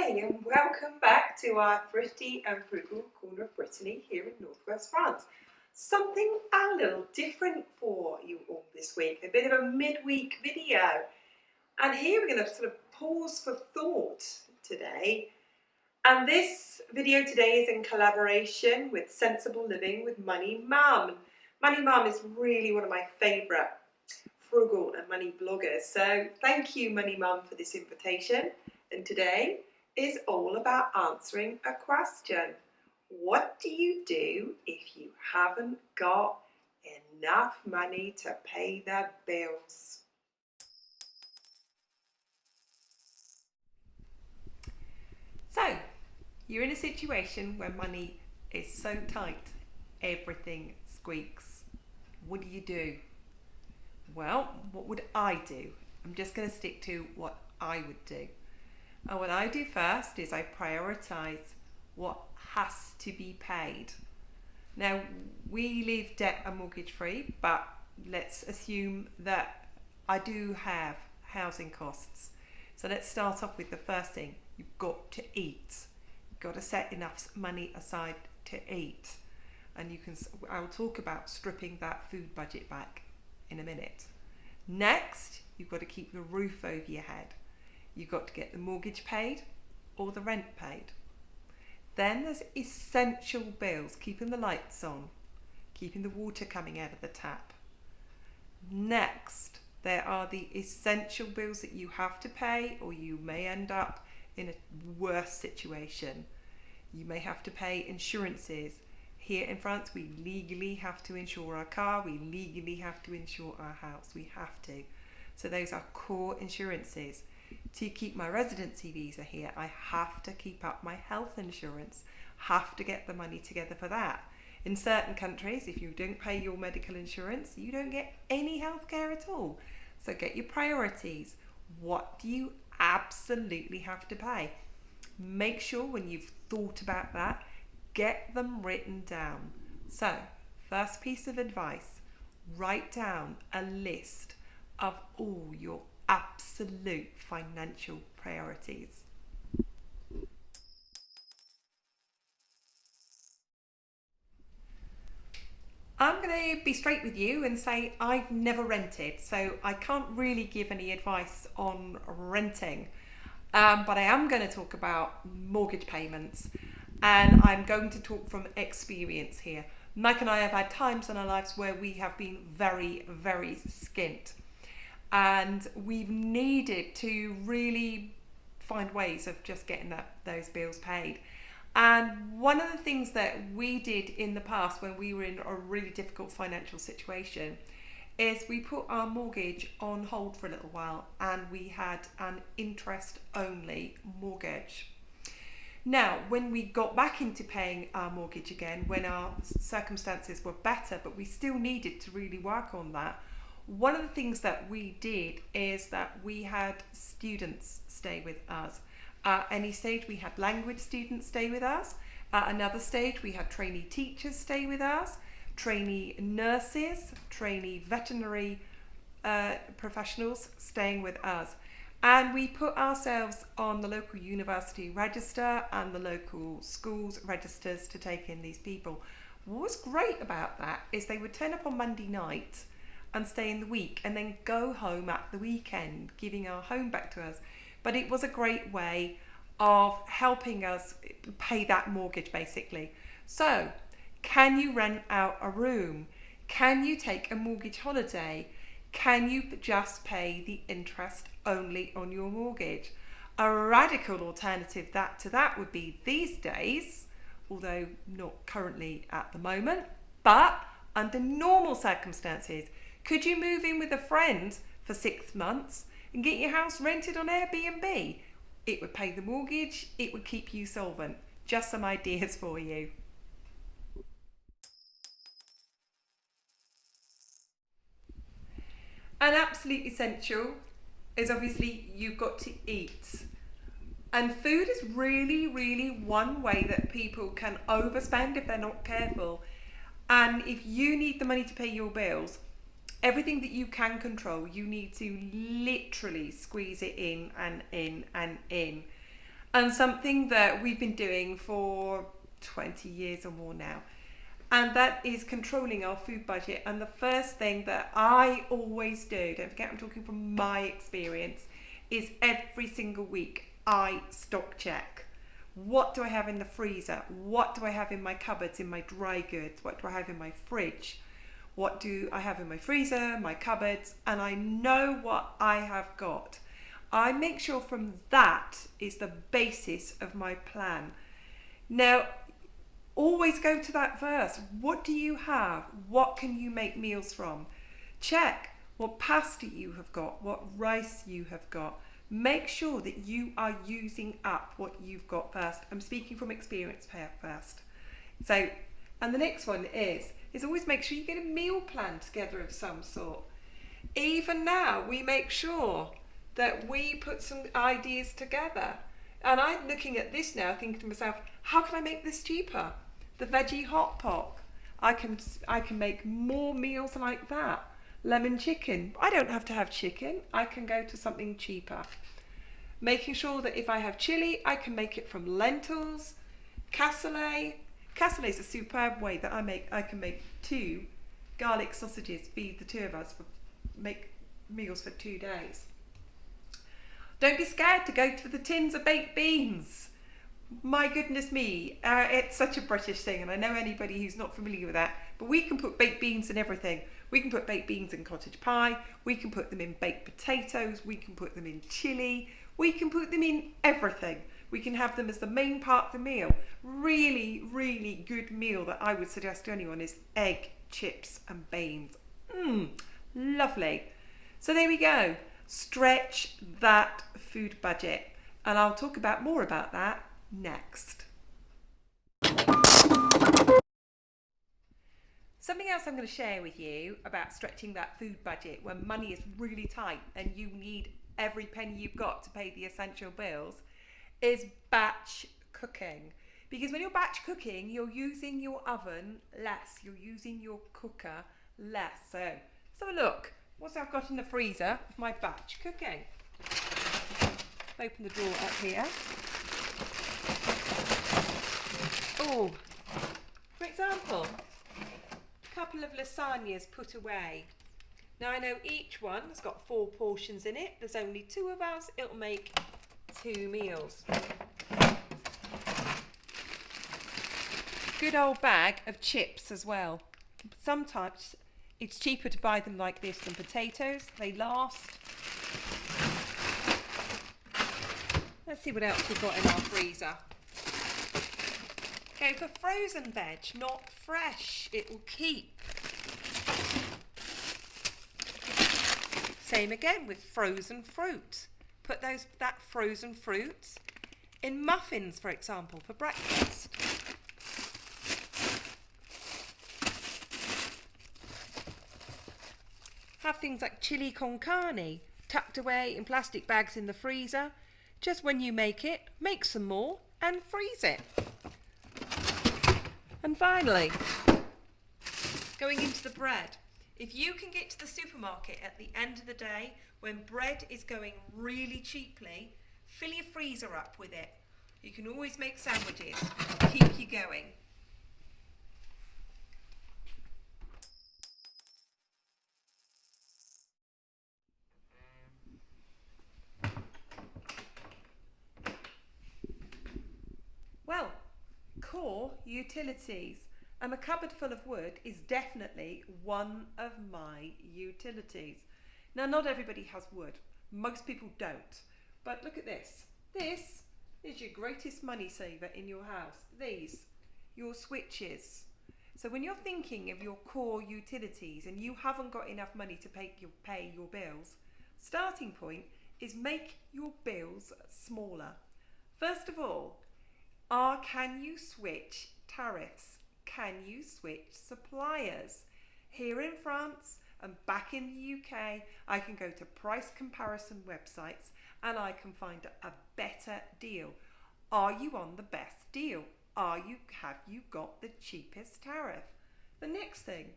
Hi and welcome back to our Thrifty and Frugal corner of Brittany here in Northwest France. Something a little different for you all this week, a bit of a midweek video. And here we're going to sort of pause for thought today. And this video today is in collaboration with Centsible Living with Money Mum. Money Mum is really one of my favourite frugal and money bloggers. So thank you, Money Mum, for this invitation. And today is all about answering a question. What do you do if you haven't got enough money to pay the bills? So, you're in a situation where money is so tight, everything squeaks. What do you do? Well, what would I do? I'm just going to stick to what I would do. And what I do first is I prioritise what has to be paid. Now, we live debt and mortgage free, but let's assume that I do have housing costs. So let's start off with the first thing. You've got to eat. You've got to set enough money aside to eat. And I'll talk about stripping that food budget back in a minute. Next, you've got to keep the roof over your head. You've got to get the mortgage paid or the rent paid. Then there's essential bills, keeping the lights on, keeping the water coming out of the tap. Next, there are the essential bills that you have to pay, or you may end up in a worse situation. You may have to pay insurances. Here in France, we legally have to insure our car, we legally have to insure our house, we have to. So those are core insurances. To keep my residency visa here, I have to keep up my health insurance, have to get the money together for that. In certain countries, if you don't pay your medical insurance, you don't get any healthcare at all. So get your priorities. What do you absolutely have to pay? Make sure when you've thought about that, get them written down. So, first piece of advice, write down a list of all your absolute financial priorities. I'm going to be straight with you and say I've never rented, so I can't really give any advice on renting, but I am going to talk about mortgage payments, and I'm going to talk from experience here. Mike and I have had times in our lives where we have been very, very skint. And we've needed to really find ways of just getting those bills paid. And one of the things that we did in the past when we were in a really difficult financial situation is we put our mortgage on hold for a little while, and we had an interest-only mortgage. Now, when we got back into paying our mortgage again, when our circumstances were better, but we still needed to really work on that, one of the things that we did is that we had students stay with us. At any stage, we had language students stay with us. At another stage, we had trainee teachers stay with us, trainee nurses, trainee veterinary professionals staying with us. And we put ourselves on the local university register and the local schools registers to take in these people. What was great about that is they would turn up on Monday night and stay in the week and then go home at the weekend, giving our home back to us. But it was a great way of helping us pay that mortgage, basically. So, can you rent out a room? Can you take a mortgage holiday? Can you just pay the interest only on your mortgage? A radical alternative to that would be these days, although not currently at the moment, but under normal circumstances, could you move in with a friend for 6 months and get your house rented on Airbnb? It would pay the mortgage, it would keep you solvent. Just some ideas for you. An absolute essential is obviously you've got to eat. And food is really, really one way that people can overspend if they're not careful. And if you need the money to pay your bills, everything that you can control, you need to literally squeeze it in and in and in. and something that we've been doing for 20 years or more now. And that is controlling our food budget. And the first thing that I always do, don't forget I'm talking from my experience, is every single week I stock check. What do I have in the freezer? What do I have in my cupboards, in my dry goods? What do I have in my fridge? What do I have in my freezer, my cupboards? And I know what I have got. I make sure from that is the basis of my plan. Now, always go to that verse. What do you have? What can you make meals from? Check what pasta you have got, what rice you have got. Make sure that you are using up what you've got first. I'm speaking from experience first. So, and the next one is always make sure you get a meal plan together of some sort. Even now, we make sure that we put some ideas together. And I'm looking at this now, thinking to myself, how can I make this cheaper? The veggie hot pot. I can make more meals like that. Lemon chicken. I don't have to have chicken. I can go to something cheaper. Making sure that if I have chili, I can make it from lentils. Cassoulet. Cassoulet is a superb way that I can make 2 garlic sausages, feed the 2 of us, make meals for 2 days. Don't be scared to go to the tins of baked beans. My goodness me, it's such a British thing, and I know anybody who's not familiar with that, but we can put baked beans in everything. We can put baked beans in cottage pie, we can put them in baked potatoes, we can put them in chili, we can put them in everything. We can have them as the main part of the meal. Really, really good meal that I would suggest to anyone is egg, chips and beans. Lovely. So there we go. Stretch that food budget. And I'll talk more about that next. Something else I'm going to share with you about stretching that food budget when money is really tight and you need every penny you've got to pay the essential bills is batch cooking. Because when you're batch cooking, you're using your oven less, you're using your cooker less. So let's have a look. What I've got in the freezer of my batch cooking. Open the drawer up here. Oh, for example, a couple of lasagnas put away. Now I know each one has got 4 portions in it. There's only 2 of us. It'll make 2 meals. Good old bag of chips as well. Sometimes it's cheaper to buy them like this than potatoes. They last. Let's see what else we've got in our freezer. Go for frozen veg, not fresh. It will keep. Same again with frozen fruit. Put that frozen fruit in muffins, for example, for breakfast. Have things like chili con carne tucked away in plastic bags in the freezer. Just when you make it, make some more and freeze it. And finally, going into the bread. If you can get to the supermarket at the end of the day when bread is going really cheaply, fill your freezer up with it. You can always make sandwiches, keep you going. Well, core utilities. And a cupboard full of wood is definitely one of my utilities. Now, not everybody has wood. Most people don't. But look at this. This is your greatest money saver in your house. These, your switches. So when you're thinking of your core utilities and you haven't got enough money to pay your bills, starting point is make your bills smaller. First of all, can you switch tariffs? Can you switch suppliers? Here in France and back in the UK, I can go to price comparison websites and I can find a better deal. Are you on the best deal? Have you got the cheapest tariff? The next thing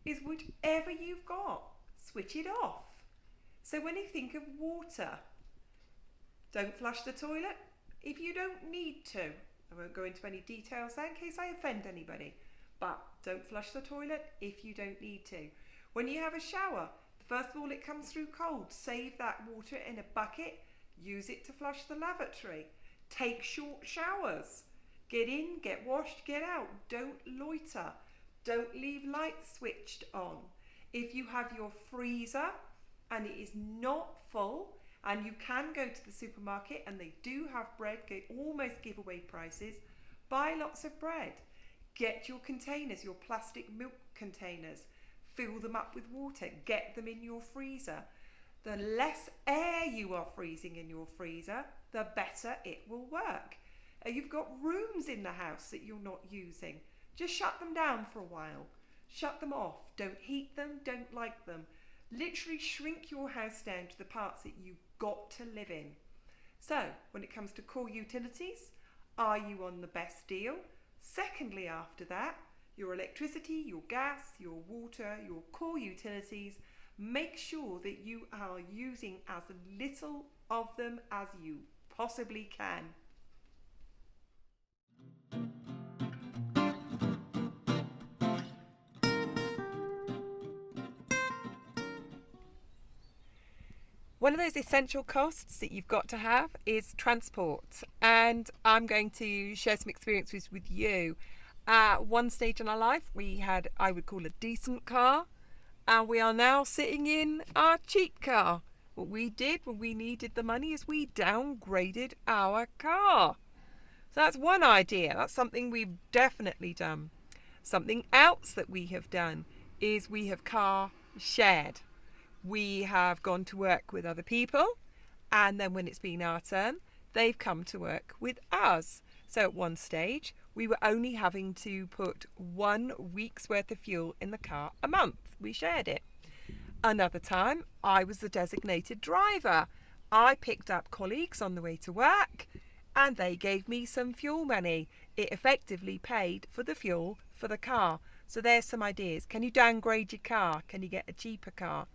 is whatever you've got, switch it off. So when you think of water, don't flush the toilet if you don't need to. I won't go into any details there in case I offend anybody, but don't flush the toilet if you don't need to. When you have a shower, first of all, it comes through cold. Save that water in a bucket, use it to flush the lavatory. Take short showers. Get in, get washed, get out. Don't loiter. Don't leave lights switched on. If you have your freezer and it is not full, and you can go to the supermarket and they do have bread, almost giveaway prices, buy lots of bread. Get your containers, your plastic milk containers, fill them up with water, get them in your freezer. The less air you are freezing in your freezer, the better it will work. You've got rooms in the house that you're not using. Just shut them down for a while. Shut them off. Don't heat them, don't light them. Literally shrink your house down to the parts that you've got to live in. So, when it comes to core utilities, are you on the best deal? Secondly, after that, your electricity, your gas, your water, your core utilities, make sure that you are using as little of them as you possibly can. One of those essential costs that you've got to have is transport, and I'm going to share some experiences with you. At one stage in our life, we had, I would call, a decent car, and we are now sitting in our cheap car. What we did when we needed the money is we downgraded our car. So that's one idea. That's something we've definitely done. Something else that we have done is we have car shared. We have gone to work with other people, and then when it's been our turn, they've come to work with us. So at one stage, we were only having to put 1 week's worth of fuel in the car a month. We shared it. Another time, I was the designated driver. I picked up colleagues on the way to work, and they gave me some fuel money. It effectively paid for the fuel for the car. So there's some ideas. Can you downgrade your car? Can you get a cheaper car?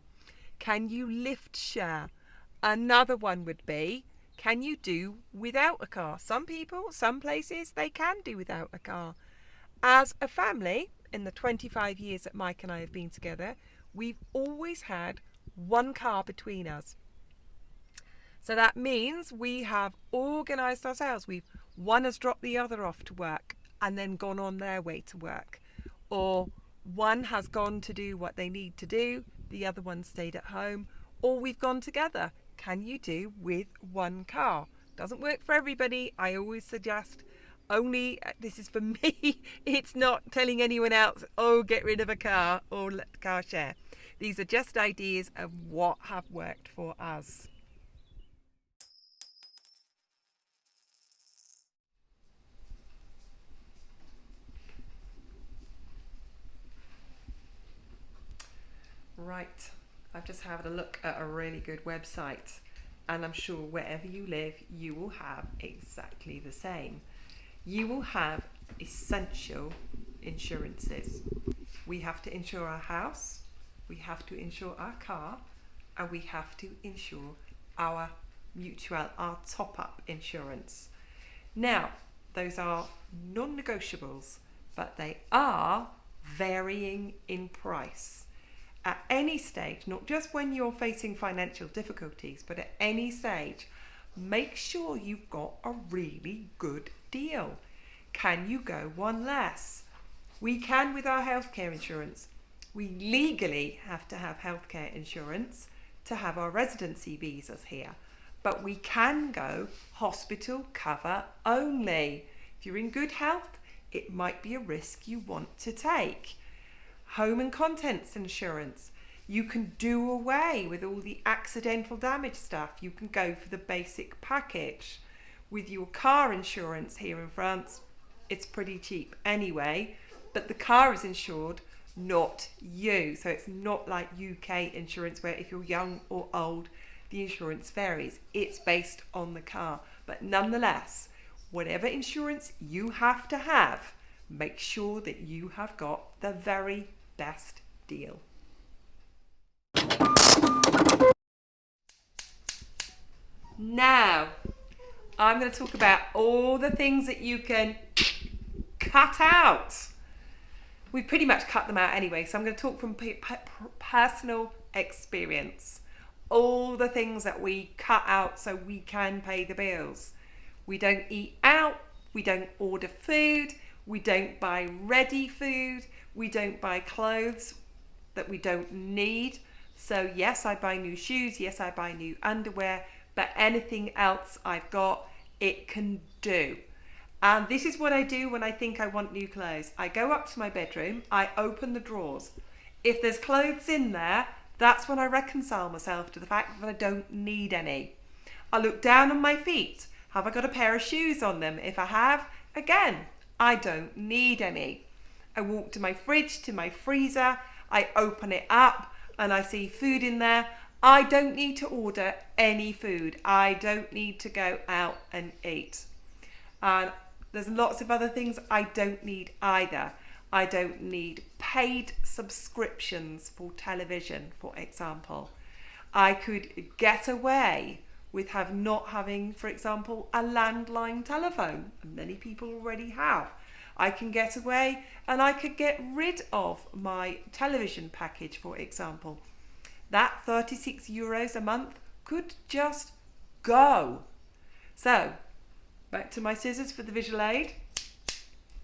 Can you lift share? Another one would be, can you do without a car? Some people, some places, they can do without a car. As a family, in the 25 years that Mike and I have been together, we've always had one car between us. So that means we have organised ourselves. One has dropped the other off to work and then gone on their way to work. Or one has gone to do what they need to do, the other one stayed at home, or we've gone together. Can you do with one car? Doesn't work for everybody. I always suggest only, this is for me, it's not telling anyone else, oh, get rid of a car or let the car share. These are just ideas of what have worked for us. Right, I've just had a look at a really good website, and I'm sure wherever you live, you will have exactly the same. You will have essential insurances. We have to insure our house, we have to insure our car, and we have to insure our mutual, our top-up insurance. Now, those are non-negotiables, but they are varying in price. At any stage, not just when you're facing financial difficulties, but at any stage, make sure you've got a really good deal. Can you go one less? We can with our healthcare insurance. We legally have to have healthcare insurance to have our residency visas here, but we can go hospital cover only. If you're in good health, it might be a risk you want to take. Home and contents insurance. You can do away with all the accidental damage stuff. You can go for the basic package. With your car insurance here in France, it's pretty cheap anyway, but the car is insured, not you. So it's not like UK insurance where if you're young or old, the insurance varies. It's based on the car. But nonetheless, whatever insurance you have to have, make sure that you have got the very best deal. Now, I'm going to talk about all the things that you can cut out. We've pretty much cut them out anyway, so I'm going to talk from personal experience. All the things that we cut out so we can pay the bills. We don't eat out, we don't order food, we don't buy ready food, we don't buy clothes that we don't need. So yes, I buy new shoes, yes, I buy new underwear, but anything else I've got, it can do. And this is what I do when I think I want new clothes. I go up to my bedroom, I open the drawers. If there's clothes in there, that's when I reconcile myself to the fact that I don't need any. I look down on my feet. Have I got a pair of shoes on them? If I have, again, I don't need any. I walk to my fridge, to my freezer, I open it up and I see food in there. I don't need to order any food. I don't need to go out and eat. And there's lots of other things I don't need either. I don't need paid subscriptions for television, for example. I could get away with not having, for example, a landline telephone. Many people already have. I can get away and I could get rid of my television package, for example. That €36 a month could just go. So, back to my scissors for the visual aid.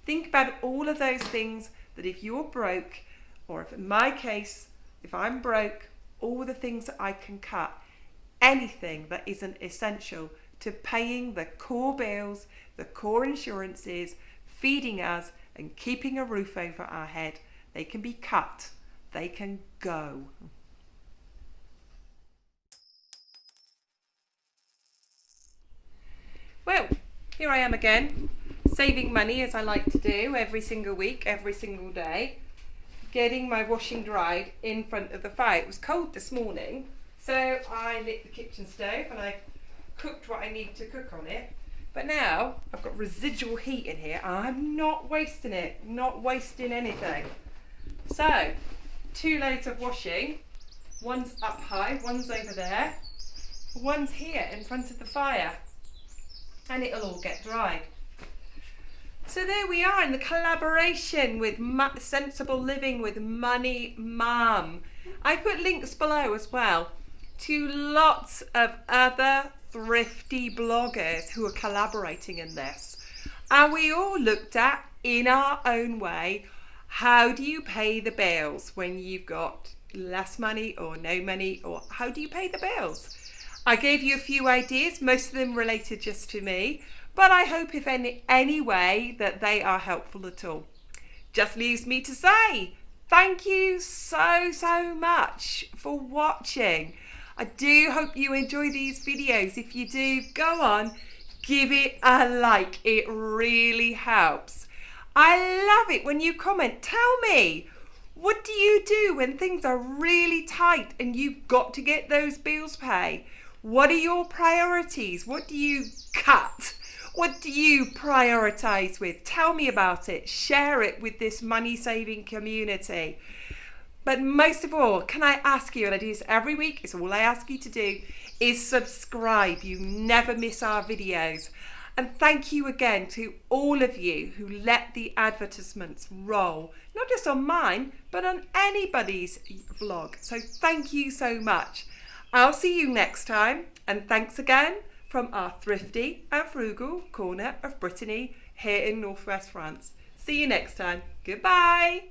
Think about all of those things that if you're broke, or if in my case, if I'm broke, all the things that I can cut, anything that isn't essential to paying the core bills, the core insurances, feeding us and keeping a roof over our head, they can be cut, they can go. Well, here I am again, saving money as I like to do every single week, every single day, getting my washing dried in front of the fire. It was cold this morning, so I lit the kitchen stove and I cooked what I need to cook on it. But now I've got residual heat in here. I'm not wasting it, not wasting anything. So, 2 loads of washing. One's up high, one's over there, one's here in front of the fire. And it'll all get dried. So there we are in the collaboration with Sensible Living with Money Mum. I put links below as well to lots of other thrifty bloggers who are collaborating in this. And we all looked at, in our own way, how do you pay the bills when you've got less money or no money, or how do you pay the bills? I gave you a few ideas, most of them related just to me, but I hope if any way that they are helpful at all. Just leaves me to say, thank you so much for watching. I do hope you enjoy these videos. If you do, go on, give it a like. It really helps. I love it when you comment. Tell me, what do you do when things are really tight and you've got to get those bills paid? What are your priorities? What do you cut? What do you prioritize with? Tell me about it. Share it with this money saving community. But most of all, can I ask you, and I do this every week, it's all I ask you to do, is subscribe. You never miss our videos. And thank you again to all of you who let the advertisements roll, not just on mine, but on anybody's vlog. So thank you so much. I'll see you next time, and thanks again from our Thrifty and Frugal corner of Brittany here in Northwest France. See you next time. Goodbye.